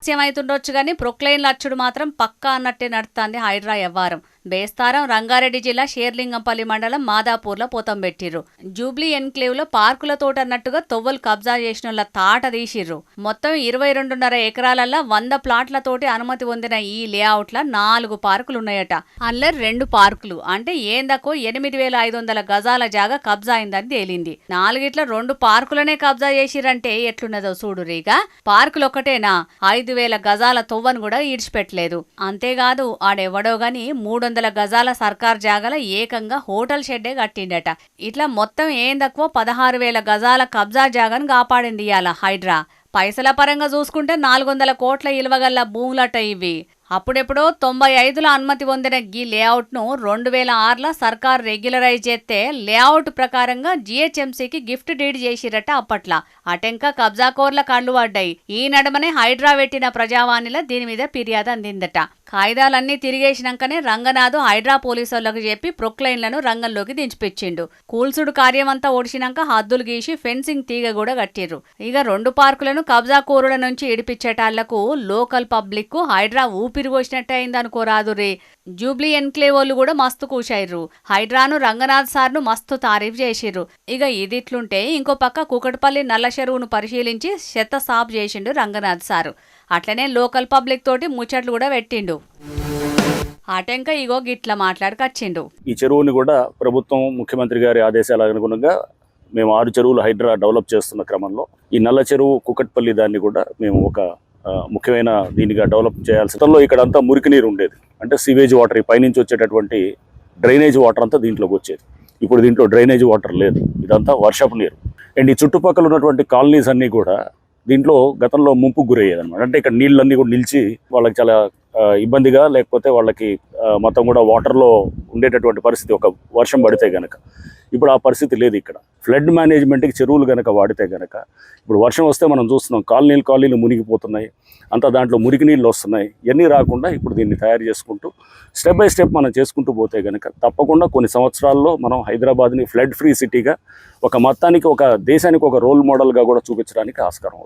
అవుతుండొచ్చు కానీ ప్రొక్లైన్లు అచ్చుడు మాత్రం పక్కా అన్నట్టే నడుస్తుంది హైడ్రా వ్యవహారం. బేస్తారం రంగారెడ్డి జిల్లా షేర్లింగంపల్లి మండలం మాదాపూర్లో పోతం పెట్టిర్రు. జూబ్లీ ఎన్క్లేవ్ లో పార్కుల తోట అన్నట్టుగా తొవ్వలు కబ్జా చేసిన తాట తీసిర్రు. మొత్తం 22.5 ఎకరాలల్లో 100 ప్లాట్లతోటి అనుమతి పొందిన ఈ లేఅవుట్ల 4 పార్కులున్నాయట. అందులో 2 పార్కులు అంటే ఏందకో 8,500 గజాల జాగా కబ్జా అయిందని తేలింది. 4గిట్ల 2 పార్కులనే కబ్జా చేసిరంటే ఎట్లున్నదో చూడురీగా. పార్కులు ఒకటేనా 5,000 గజాల తొవ్వను కూడా ఈడ్చిపెట్టలేదు. అంతేకాదు ఆడెవడో గాని 300 గజాల సర్కార్ జాగల ఏకంగా హోటల్ షెడ్డే కట్టిండట. ఇట్లా మొత్తం ఏందక్కువ 16,000 గజాల కబ్జా జాగను కాపాడింది ఇయాల హైడ్రా. పైసల పరంగా చూసుకుంటే 400 కోట్ల ఇలువగల్ల భూములట ఇవి. అప్పుడెప్పుడో 95లో అనుమతి పొందిన ఈ లేఅవుట్ను 2006లో సర్కార్ రెగ్యులరైజ్ చేస్తే లేఅవుట్ ప్రకారంగా జిహెచ్ఎంసీకి గిఫ్ట్ డీడ్ చేసిరట అప్పట్లా. అటెంక కబ్జాకోర్ల కళ్ళు పడ్డాయి. ఈ నడమనే హైడ్రా పెట్టిన ప్రజావాణిలో దీని మీద ఫిర్యాదు అందిందట. కాయిదాలన్నీ తిరిగేసినాకనే రంగనాథ్ హైడ్రా పోలీసులకు చెప్పి ప్రొక్లైన్లను రంగంలోకి దించిపిచ్చిండు. కూల్సుడు కార్యమంతా ఓడిచినాక హద్దులు గీసి ఫెన్సింగ్ తీగ కూడా కట్టిర్రు. ఇక 2 పార్కులను కబ్జాకోరుల నుంచి ఇడిపించేటాళ్లకు లోకల్ పబ్లిక్ హైడ్రా ఊపిరి పోసినట్టే అయిందనుకోరాదు రే. జూబ్లీ ఎన్క్లేవ్ వాళ్ళు కూడా మస్తు కూషాయిర్రు. హైడ్రాను రంగనాథ్ సార్ను మస్తు తారీఫ్ చేసిర్రు. ఇక ఇదిట్లుంటే ఇంకో పక్క కుకట్పల్లి నల్ల చెరువును పరిశీలించి చెత్త సాఫ్ చేసిండు రంగనాథ్ సారు. అట్లనే లోకల్ పబ్లిక్ తోటి ముచ్చట్లు కూడా పెట్టిండు. అటెంక ఇగో గిట్ల మాట్లాడుకొచ్చిండు. ఈ చెరువుని కూడా ప్రభుత్వం ముఖ్యమంత్రి గారి ఆదేశాల అనుగుణంగా మేము 6 చెరువులు హైడ్రా డెవలప్ చేస్తున్న క్రమంలో ఈ నల్ల చెరువు కుకట్పల్లి దాన్ని కూడా మేము ఒక ముఖ్యమైన దీనిగా డెవలప్ చేయాల్సి. ఇక్కడ అంతా మురికి నీరు ఉండేది, అంటే సివేజ్ వాటర్, పైనుంచి వచ్చేటటువంటి డ్రైనేజ్ వాటర్ అంతా దీంట్లోకి వచ్చేది. ఇప్పుడు దీంట్లో డ్రైనేజ్ వాటర్ లేదు, ఇదంతా వర్షపు నీరు. అండ్ ఈ చుట్టుపక్కల ఉన్నటువంటి కాలనీస్ అన్నీ కూడా దీంట్లో గతంలో ముంపుకు గురయ్యేది అనమాట. అంటే ఇక్కడ నీళ్ళన్నీ కూడా నిలిచి వాళ్ళకి చాలా ఇబ్బందిగా, లేకపోతే వాళ్ళకి మొత్తం కూడా వాటర్లో ఉండేటటువంటి పరిస్థితి ఒక వర్షం పడితే గనక. ఇప్పుడు ఆ పరిస్థితి లేదు ఇక్కడ. ఫ్లడ్ మేనేజ్మెంట్కి చెరువులు కనుక వాడితే కనుక ఇప్పుడు వర్షం వస్తే మనం చూస్తున్నాం కాలనీలు మునిగిపోతున్నాయి, అంతా దాంట్లో మురికి నీళ్ళు వస్తున్నాయి. ఇవన్నీ రాకుండా ఇప్పుడు దీన్ని తయారు చేసుకుంటూ స్టెప్ బై స్టెప్ మనం చేసుకుంటూ పోతే కనుక తప్పకుండా కొన్ని సంవత్సరాల్లో మనం హైదరాబాద్ని ఫ్లడ్ ఫ్రీ సిటీగా, ఒక మొత్తానికి ఒక దేశానికి ఒక రోల్ మోడల్గా కూడా చూపించడానికి ఆస్కారం.